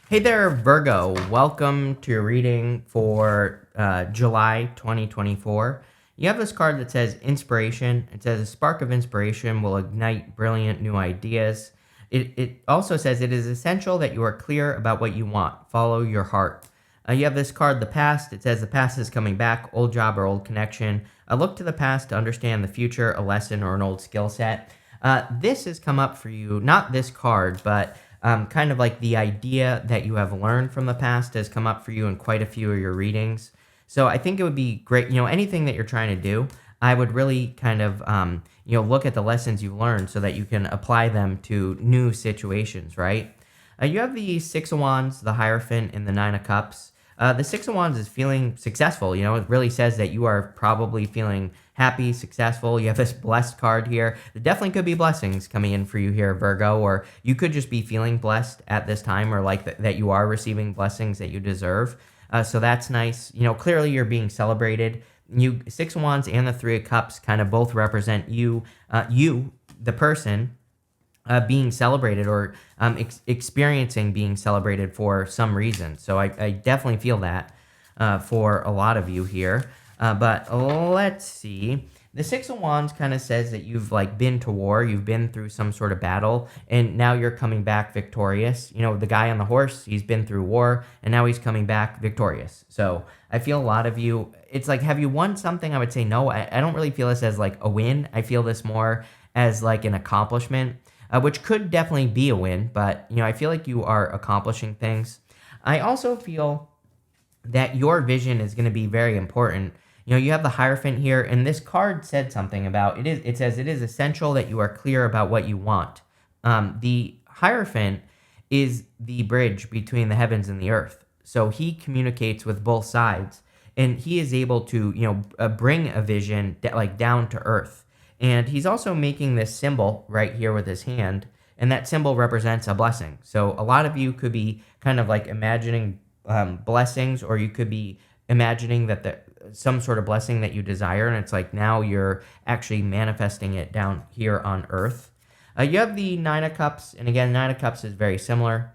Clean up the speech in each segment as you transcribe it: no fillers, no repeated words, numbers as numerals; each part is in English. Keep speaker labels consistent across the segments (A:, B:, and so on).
A: Hey there, Virgo. Welcome to your reading for July 2024. You have this card that says inspiration. It says a spark of inspiration will ignite brilliant new ideas. It also says it is essential that you are clear about what you want. Follow your heart. You have this card, the past. It says the past is coming back, old job or old connection. Look to the past to understand the future, a lesson or an old skill set. This has come up for you, not this card, but kind of like the idea that you have learned from the past has come up for you in quite a few of your readings. So I think it would be great, anything that you're trying to do, I would really kind of, look at the lessons you've learned so that you can apply them to new situations, right? You have the Six of Wands, the Hierophant, and the Nine of Cups. The Six of Wands is feeling successful. It really says that you are probably feeling happy, successful. You have this blessed card here. There definitely could be blessings coming in for you here, Virgo, or you could just be feeling blessed at this time, or like that you are receiving blessings that you deserve. So that's nice. Clearly you're being celebrated. You Six of Wands and the Three of Cups kind of both represent you, the person, being celebrated or experiencing being celebrated for some reason. So I definitely feel that for a lot of you here. But let's see. The Six of Wands kind of says that you've been to war, you've been through some sort of battle, and now you're coming back victorious. The guy on the horse, he's been through war, and now he's coming back victorious. So I feel a lot of you, it's like, have you won something? I would say no. I don't really feel this as like a win. I feel this more as like an accomplishment, which could definitely be a win, but I feel like you are accomplishing things. I also feel that your vision is going to be very important. You have the Hierophant here, and this card said something about it. It says it is essential that you are clear about what you want. The Hierophant is the bridge between the heavens and the earth, so he communicates with both sides, and he is able to bring a vision down to earth. And he's also making this symbol right here with his hand, and that symbol represents a blessing. So a lot of you could be kind of like imagining blessings, or you could be imagining that some sort of blessing that you desire, and it's like now you're actually manifesting it down here on earth. You have the Nine of Cups, and again, Nine of Cups is very similar.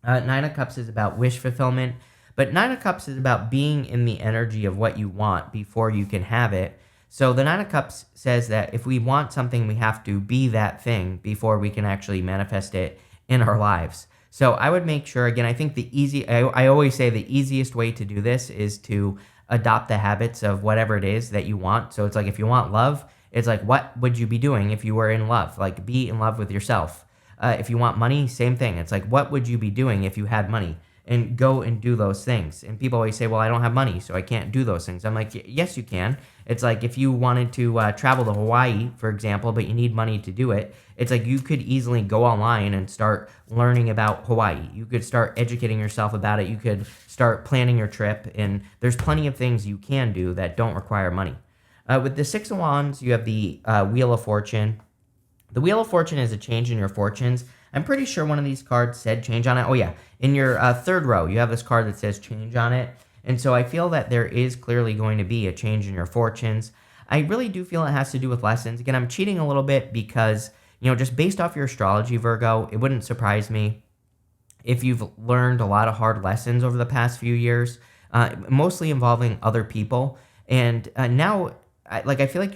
A: Nine of Cups is about wish fulfillment, but Nine of Cups is about being in the energy of what you want before you can have it. So the Nine of Cups says that if we want something, we have to be that thing before we can actually manifest it in our lives. So I would make sure, again, I think I always say the easiest way to do this is to adopt the habits of whatever it is that you want. So it's like, if you want love, it's like, what would you be doing if you were in love? Like, be in love with yourself. If you want money, same thing. It's like, what would you be doing if you had money? And go and do those things. And people always say, well, I don't have money, so I can't do those things. I'm like, yes, you can. It's like if you wanted to travel to Hawaii, for example, but you need money to do it, it's like you could easily go online and start learning about Hawaii. You could start educating yourself about it. You could start planning your trip. And there's plenty of things you can do that don't require money. With the Six of Wands, you have the Wheel of Fortune. The Wheel of Fortune is a change in your fortunes. I'm pretty sure one of these cards said change on it. Oh, yeah. In your third row, you have this card that says change on it. And so I feel that there is clearly going to be a change in your fortunes. I really do feel it has to do with lessons. Again, I'm cheating a little bit because, just based off your astrology, Virgo, it wouldn't surprise me if you've learned a lot of hard lessons over the past few years, mostly involving other people. And now, I feel like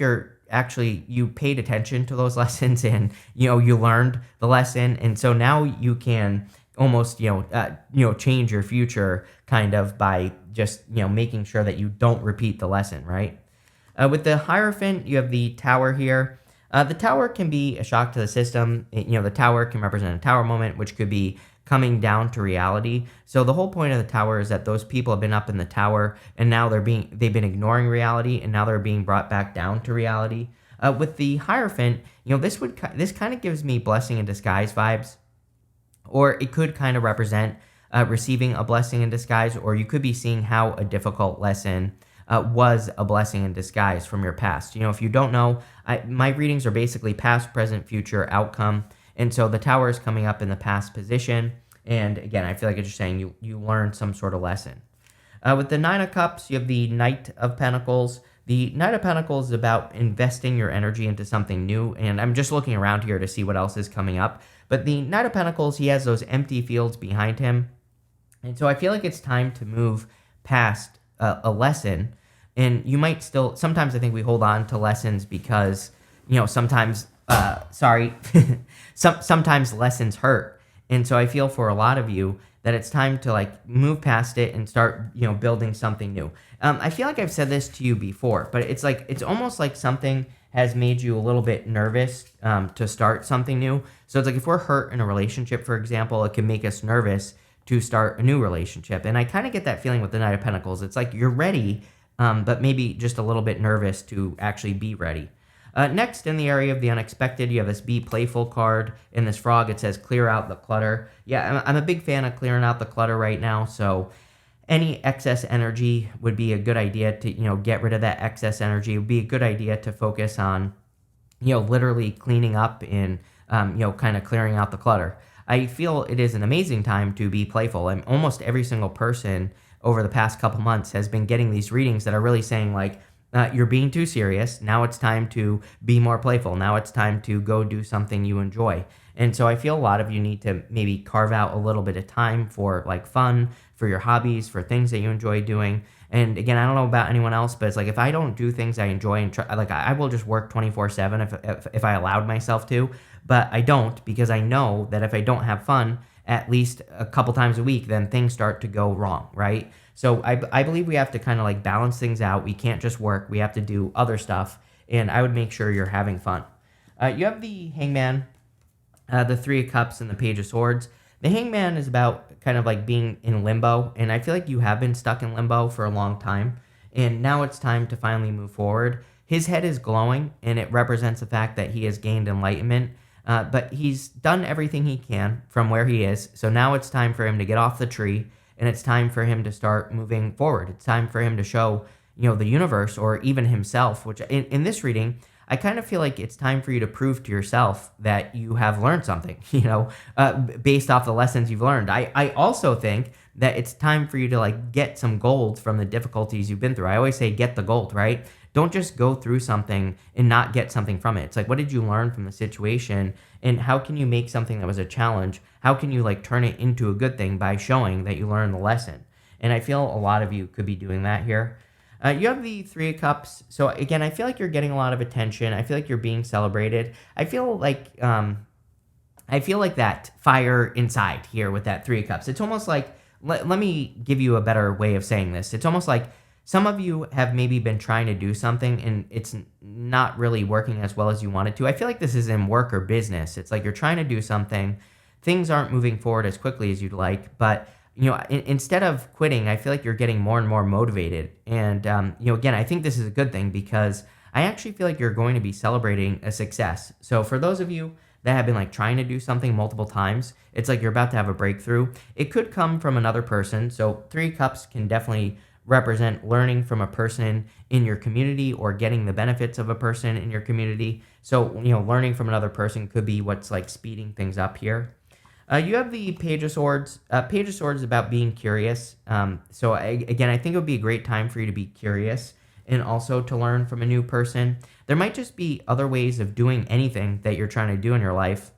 A: you paid attention to those lessons, and you learned the lesson, and so now you can almost change your future kind of by just making sure that you don't repeat the lesson, right? With the Hierophant, you have the Tower here. The Tower can be a shock to the system. The Tower can represent a Tower moment, which could be coming down to reality. So the whole point of the Tower is that those people have been up in the Tower, and now they've been ignoring reality, and now they're being brought back down to reality. With the Hierophant, this kind of gives me blessing in disguise vibes, or it could kind of represent receiving a blessing in disguise, or you could be seeing how a difficult lesson was a blessing in disguise from your past. If you don't know, my readings are basically past, present, future, outcome. And so the Tower is coming up in the past position. And again, I feel like it's just saying you learned some sort of lesson. With the Nine of Cups, you have the Knight of Pentacles. The Knight of Pentacles is about investing your energy into something new. And I'm just looking around here to see what else is coming up. But the Knight of Pentacles, he has those empty fields behind him. And so I feel like it's time to move past a lesson. And you might still, sometimes I think we hold on to lessons because, sometimes, sometimes lessons hurt. And so I feel for a lot of you that it's time to like move past it and start, building something new. I feel like I've said this to you before, but it's like, it's almost like something has made you a little bit nervous to start something new. So it's like if we're hurt in a relationship, for example, it can make us nervous to start a new relationship. And I kind of get that feeling with the Knight of Pentacles. It's like you're ready, but maybe just a little bit nervous to actually be ready. Next, in the area of the unexpected, you have this Be Playful card. In this frog, it says clear out the clutter. Yeah, I'm a big fan of clearing out the clutter right now. So any excess energy would be a good idea to, get rid of that excess energy. It would be a good idea to focus on, literally cleaning up and, kind of clearing out the clutter. I feel it is an amazing time to be playful. And almost every single person over the past couple months has been getting these readings that are really saying like, you're being too serious. Now it's time to be more playful. Now it's time to go do something you enjoy. And so I feel a lot of you need to maybe carve out a little bit of time for like fun, for your hobbies, for things that you enjoy doing. And again, I don't know about anyone else, but it's like if I don't do things I enjoy and try, like I will just work 24/7 if I allowed myself to, but I don't because I know that if I don't have fun at least a couple times a week, then things start to go wrong, right? So I believe we have to kind of like balance things out. We can't just work. We have to do other stuff. And I would make sure you're having fun. You have the Hangman, the Three of Cups, and the Page of Swords. The Hangman is about kind of like being in limbo. And I feel like you have been stuck in limbo for a long time. And now it's time to finally move forward. His head is glowing, and it represents the fact that he has gained enlightenment. But he's done everything he can from where he is. So now it's time for him to get off the tree, and it's time for him to start moving forward. It's time for him to show, the universe or even himself, which in this reading, I kind of feel like it's time for you to prove to yourself that you have learned something, based off the lessons you've learned. I also think that it's time for you to like get some gold from the difficulties you've been through. I always say get the gold, right? Don't just go through something and not get something from it. It's like, what did you learn from the situation? And how can you make something that was a challenge? How can you like turn it into a good thing by showing that you learned the lesson? And I feel a lot of you could be doing that here. You have the Three of Cups. So again, I feel like you're getting a lot of attention. I feel like you're being celebrated. I feel like that fire inside here with that Three of Cups. It's almost like, let me give you a better way of saying this. It's almost like some of you have maybe been trying to do something and it's not really working as well as you wanted to. I feel like this is in work or business. It's like you're trying to do something, things aren't moving forward as quickly as you'd like, but instead of quitting, I feel like you're getting more and more motivated. And again, I think this is a good thing because I actually feel like you're going to be celebrating a success. So for those of you that have been like trying to do something multiple times, it's like you're about to have a breakthrough. It could come from another person. So Three Cups can definitely represent learning from a person in your community or getting the benefits of a person in your community. So, learning from another person could be what's like speeding things up here. You have the Page of Swords. Page of Swords is about being curious. Again, I think it would be a great time for you to be curious and also to learn from a new person. There might just be other ways of doing anything that you're trying to do in your life.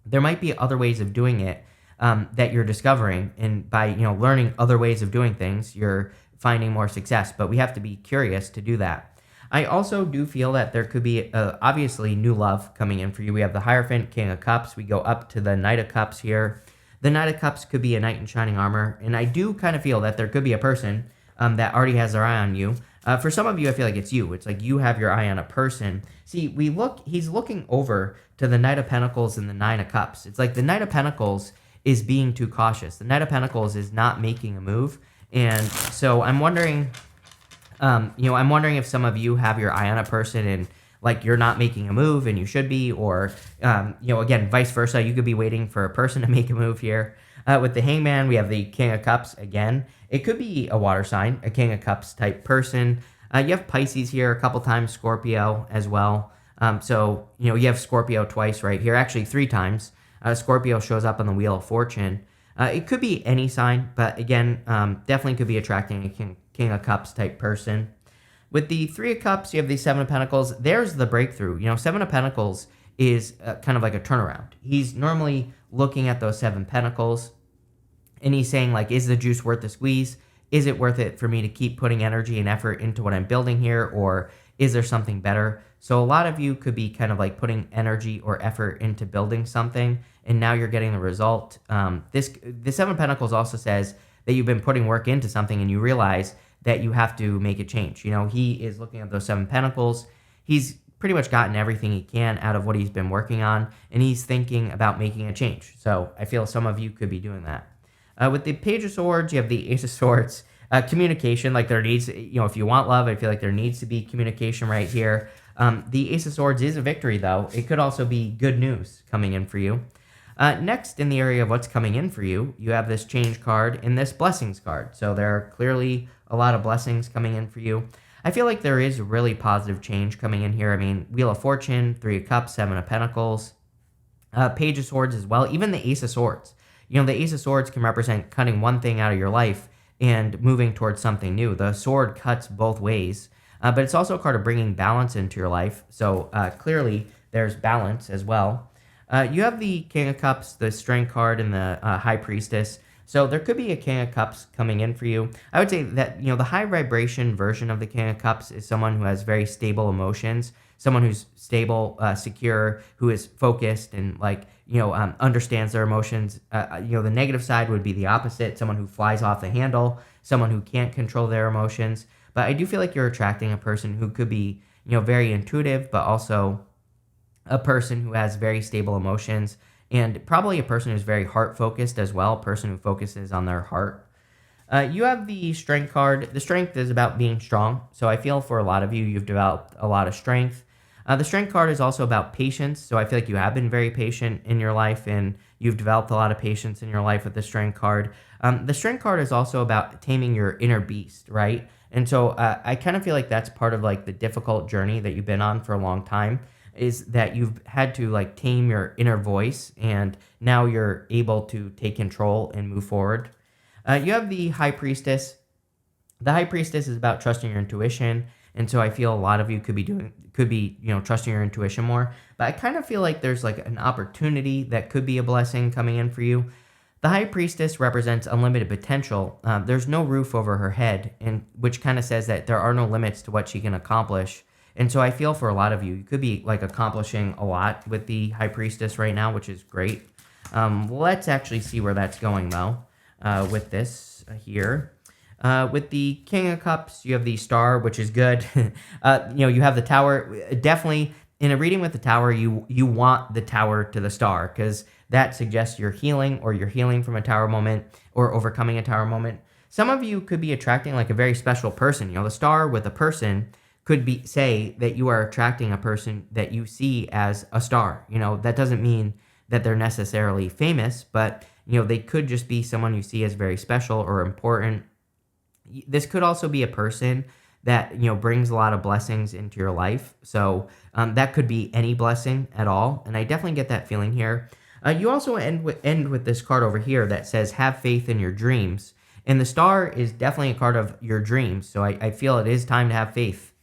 A: There might be other ways of doing it that you're discovering. And by, learning other ways of doing things, you're finding more success. But we have to be curious to do that. I also do feel that there could be, obviously, new love coming in for you. We have the Hierophant, King of Cups. We go up to the Knight of Cups here. The Knight of Cups could be a knight in shining armor. And I do kind of feel that there could be a person that already has their eye on you. For some of you, I feel like it's you. It's like you have your eye on a person. See, he's looking over to the Knight of Pentacles and the Nine of Cups. It's like the Knight of Pentacles is being too cautious. The Knight of Pentacles is not making a move. And so I'm wondering... I'm wondering if some of you have your eye on a person and like you're not making a move and you should be, or, again, vice versa. You could be waiting for a person to make a move here. With the Hangman, we have the King of Cups again. It could be a water sign, a King of Cups type person. You have Pisces here a couple times, Scorpio as well. You have Scorpio twice right here, actually 3 times. Scorpio shows up on the Wheel of Fortune. It could be any sign, but again, definitely could be attracting a King of Cups type person. With the Three of Cups, you have the Seven of Pentacles. There's the breakthrough. Seven of Pentacles is kind of like a turnaround. He's normally looking at those 7 Pentacles, And he's saying, like, is the juice worth the squeeze? Is it worth it for me to keep putting energy and effort into what I'm building here? Or is there something better? So a lot of you could be kind of like putting energy or effort into building something, and now you're getting the result. The Seven of Pentacles also says that you've been putting work into something and you realize that you have to make a change. You know, he is looking at those Seven Pentacles. He's pretty much gotten everything he can out of what he's been working on, and he's thinking about making a change. So I feel some of you could be doing that. With the Page of Swords, you have the Ace of Swords. Communication, like there needs, if you want love, I feel like there needs to be communication right here. The Ace of Swords is a victory, though. It could also be good news coming in for you. Next, in the area of what's coming in for you, you have this Change card and this Blessings card. So there are clearly a lot of blessings coming in for you. I feel like there is really positive change coming in here. I mean, Wheel of Fortune, Three of Cups, Seven of Pentacles, Page of Swords as well, even the Ace of Swords. You know, the Ace of Swords can represent cutting one thing out of your life and moving towards something new. The sword cuts both ways, but it's also a card of bringing balance into your life. So clearly there's balance as well. You have the King of Cups, the Strength card, and the High Priestess. So there could be a King of Cups coming in for you. I would say that, the high vibration version of the King of Cups is someone who has very stable emotions, someone who's stable, secure, who is focused and understands their emotions. The negative side would be the opposite, someone who flies off the handle, someone who can't control their emotions. But I do feel like you're attracting a person who could be, very intuitive, but also a person who has very stable emotions, and probably a person who's very heart-focused as well, a person who focuses on their heart. You have the Strength card. The Strength is about being strong, so I feel for a lot of you, you've developed a lot of strength. The Strength card is also about patience, so I feel like you have been very patient in your life, and you've developed a lot of patience in your life with the Strength card. The Strength card is also about taming your inner beast, right? And so I kind of feel like that's part of like the difficult journey that you've been on for a long time, is that you've had to like tame your inner voice, and now you're able to take control and move forward. You have the High Priestess. The High Priestess is about trusting your intuition, and so I feel a lot of you could be trusting your intuition more. But I kind of feel like there's like an opportunity that could be a blessing coming in for you. The High Priestess represents unlimited potential. There's no roof over her head, and which kind of says that there are no limits to what she can accomplish. And so I feel for a lot of you could be like accomplishing a lot with the High Priestess right now, which is great. Let's actually see where that's going though, with this here. With the King of Cups, you have the Star, which is good. You have the Tower. Definitely in a reading with the Tower, you want the Tower to the Star, because that suggests you're healing, or you're healing from a Tower moment, or overcoming a Tower moment. Some of you could be attracting like a very special person. The Star with a person could say that you are attracting a person that you see as a star. That doesn't mean that they're necessarily famous, but they could just be someone you see as very special or important. This could also be a person that brings a lot of blessings into your life. So that could be any blessing at all, and I definitely get that feeling here. You also end with this card over here that says have faith in your dreams, and the Star is definitely a card of your dreams. So I feel it is time to have faith.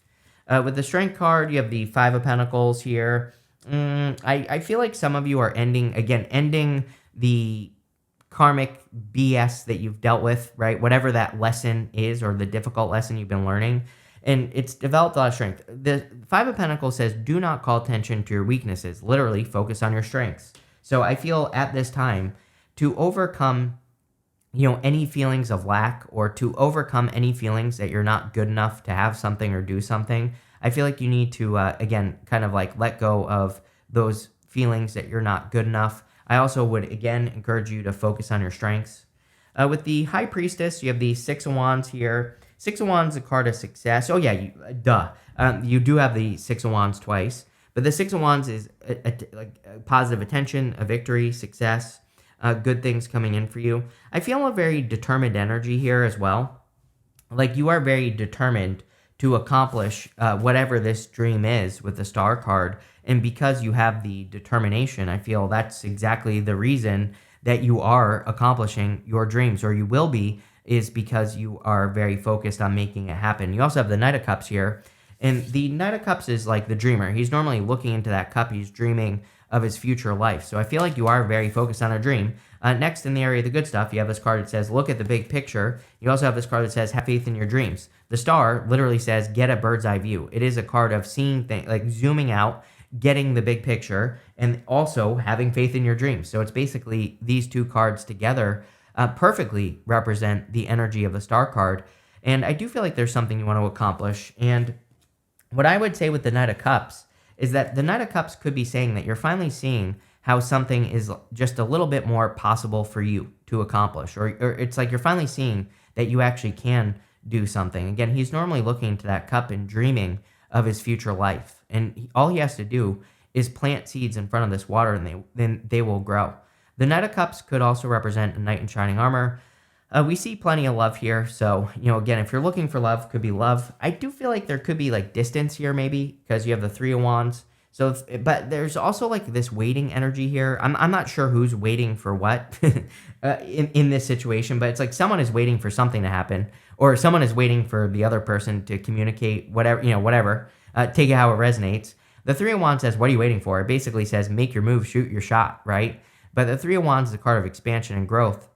A: With the Strength card, you have the Five of Pentacles here. I feel like some of you are ending the karmic BS that you've dealt with, right? Whatever that lesson is, or the difficult lesson you've been learning. And it's developed a lot of strength. The Five of Pentacles says, do not call attention to your weaknesses. Literally, focus on your strengths. So I feel at this time, to overcome any feelings of lack, or to overcome any feelings that you're not good enough to have something or do something, I feel like you need to, kind of like let go of those feelings that you're not good enough. I also would, again, encourage you to focus on your strengths. With the High Priestess, you have the Six of Wands here. Six of Wands is a card of success. Oh, yeah, you do have the Six of Wands twice. But the Six of Wands is a positive attention, a victory, success. Good things coming in for you. I feel a very determined energy here as well. Like you are very determined to accomplish whatever this dream is with the Star card. And because you have the determination, I feel that's exactly the reason that you are accomplishing your dreams, or you will be, is because you are very focused on making it happen. You also have the Knight of Cups here. And the Knight of Cups is like the dreamer. He's normally looking into that cup. He's dreaming of his future life. So I feel like you are very focused on a dream. Next, in the area of the good stuff, you have this card that says, look at the big picture. You also have this card that says, have faith in your dreams. The star literally says, get a bird's eye view. It is a card of seeing things, like zooming out, getting the big picture, and also having faith in your dreams. So it's basically these two cards together perfectly represent the energy of the star card. And I do feel like there's something you want to accomplish. And what I would say with the Knight of Cups is that the Knight of Cups could be saying that you're finally seeing how something is just a little bit more possible for you to accomplish. Or it's like you're finally seeing that you actually can do something. Again, he's normally looking to that cup and dreaming of his future life. And all he has to do is plant seeds in front of this water, and then they will grow. The Knight of Cups could also represent a knight in shining armor. We see plenty of love here. So, again, if you're looking for love, could be love. I do feel like there could be like distance here maybe because you have the Three of Wands. So, but there's also like this waiting energy here. I'm not sure who's waiting for what in this situation, but it's like someone is waiting for something to happen, or someone is waiting for the other person to communicate whatever. Take it how it resonates. The Three of Wands says, what are you waiting for? It basically says, make your move, shoot your shot, right? But the Three of Wands is a card of expansion and growth.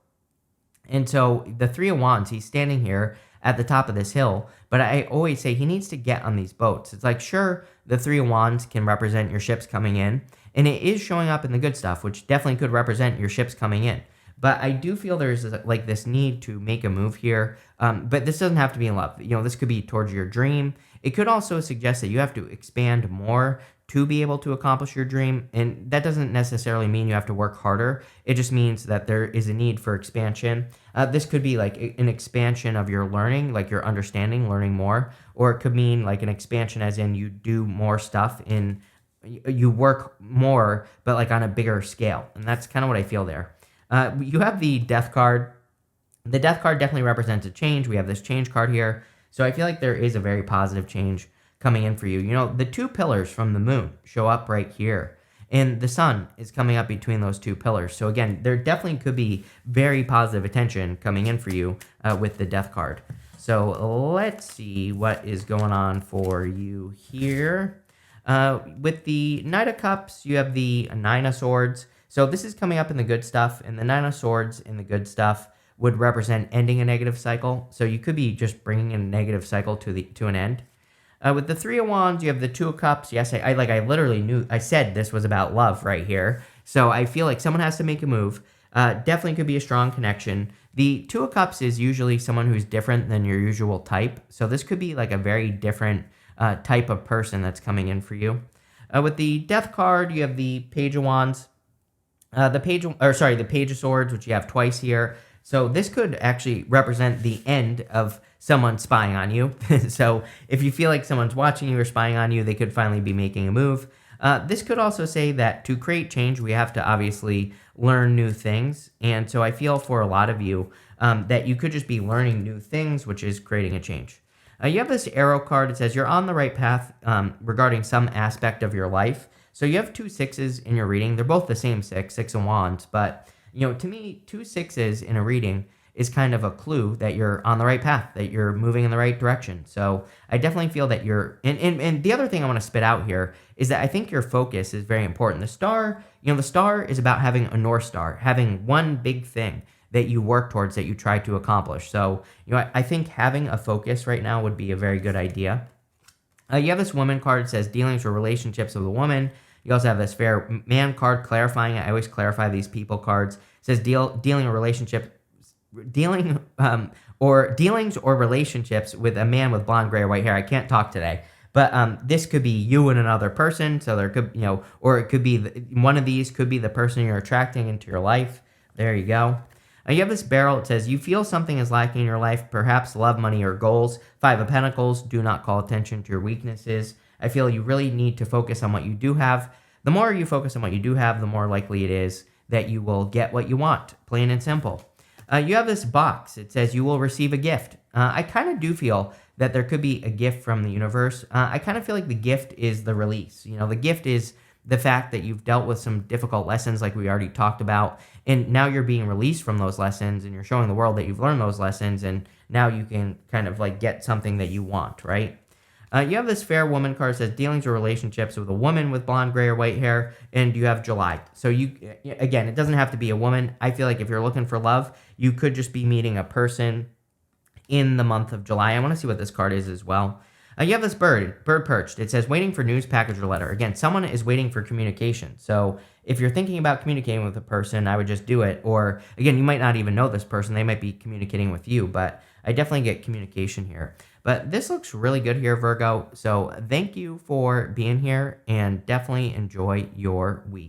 A: And so the Three of Wands, he's standing here at the top of this hill, but I always say he needs to get on these boats. It's like, sure, the Three of Wands can represent your ships coming in, and it is showing up in the good stuff, which definitely could represent your ships coming in. But I do feel there's like this need to make a move here. But this doesn't have to be in love. This could be towards your dream. It could also suggest that you have to expand more to be able to accomplish your dream. And that doesn't necessarily mean you have to work harder. It just means that there is a need for expansion. This could be like an expansion of your learning, like your understanding, learning more. Or it could mean like an expansion as in you do more stuff you work more, but like on a bigger scale. And that's kind of what I feel there. You have the Death card. The Death card definitely represents a change. We have this change card here. So I feel like there is a very positive change coming in for you. The two pillars from the moon show up right here, and the sun is coming up between those two pillars. So again, there definitely could be very positive attention coming in for you with the Death card. So let's see what is going on for you here. With the Knight of Cups, you have the Nine of Swords. So this is coming up in the good stuff, and the Nine of Swords in the good stuff would represent ending a negative cycle. So you could be just bringing a negative cycle to an end. With the Three of Wands, you have the Two of Cups. Yes, I literally knew, I said this was about love right here. So I feel like someone has to make a move. Definitely could be a strong connection. The Two of Cups is usually someone who's different than your usual type. So this could be like a very different type of person that's coming in for you. With the Death card, you have the Page of Wands. The Page of Swords, which you have twice here. So this could actually represent the end of someone spying on you. So if you feel like someone's watching you or spying on you, they could finally be making a move. This could also say that to create change, we have to obviously learn new things. And so I feel for a lot of you that you could just be learning new things, which is creating a change. You have this arrow card. It says you're on the right path regarding some aspect of your life. So you have 2 6s in your reading. They're both the same 6 of Wands. But, to me, 2 6s in a reading is kind of a clue that you're on the right path, that you're moving in the right direction. So I definitely feel that you're, and the other thing I want to spit out here is that I think your focus is very important. The star is about having a North Star, having one big thing that you work towards, that you try to accomplish. So, I think having a focus right now would be a very good idea. You have this Woman card. It says dealings or relationships with a woman. You also have this Fair Man card clarifying it. I always clarify these people cards. It says dealings or relationships with a man with blonde, gray, or white hair. I can't talk today. But this could be you and another person. So there could, or it could be one of these could be the person you're attracting into your life. There you go. You have this barrel. It says, you feel something is lacking in your life, perhaps love, money, or goals. 5 of Pentacles, do not call attention to your weaknesses. I feel you really need to focus on what you do have. The more you focus on what you do have, the more likely it is that you will get what you want, plain and simple. You have this box. It says you will receive a gift. I kind of do feel that there could be a gift from the universe. I kind of feel like the gift is the release. The gift is the fact that you've dealt with some difficult lessons like we already talked about, and now you're being released from those lessons, and you're showing the world that you've learned those lessons, and now you can kind of like get something that you want, right? You have this fair woman card that says dealings or relationships with a woman with blonde, gray, or white hair, and you have July. So again, it doesn't have to be a woman. I feel like if you're looking for love, you could just be meeting a person in the month of July. I want to see what this card is as well. You have this bird perched. It says waiting for news, package, or letter. Again, someone is waiting for communication. So if you're thinking about communicating with a person, I would just do it. Or again, you might not even know this person. They might be communicating with you, but I definitely get communication here. But this looks really good here, Virgo. So thank you for being here and definitely enjoy your week.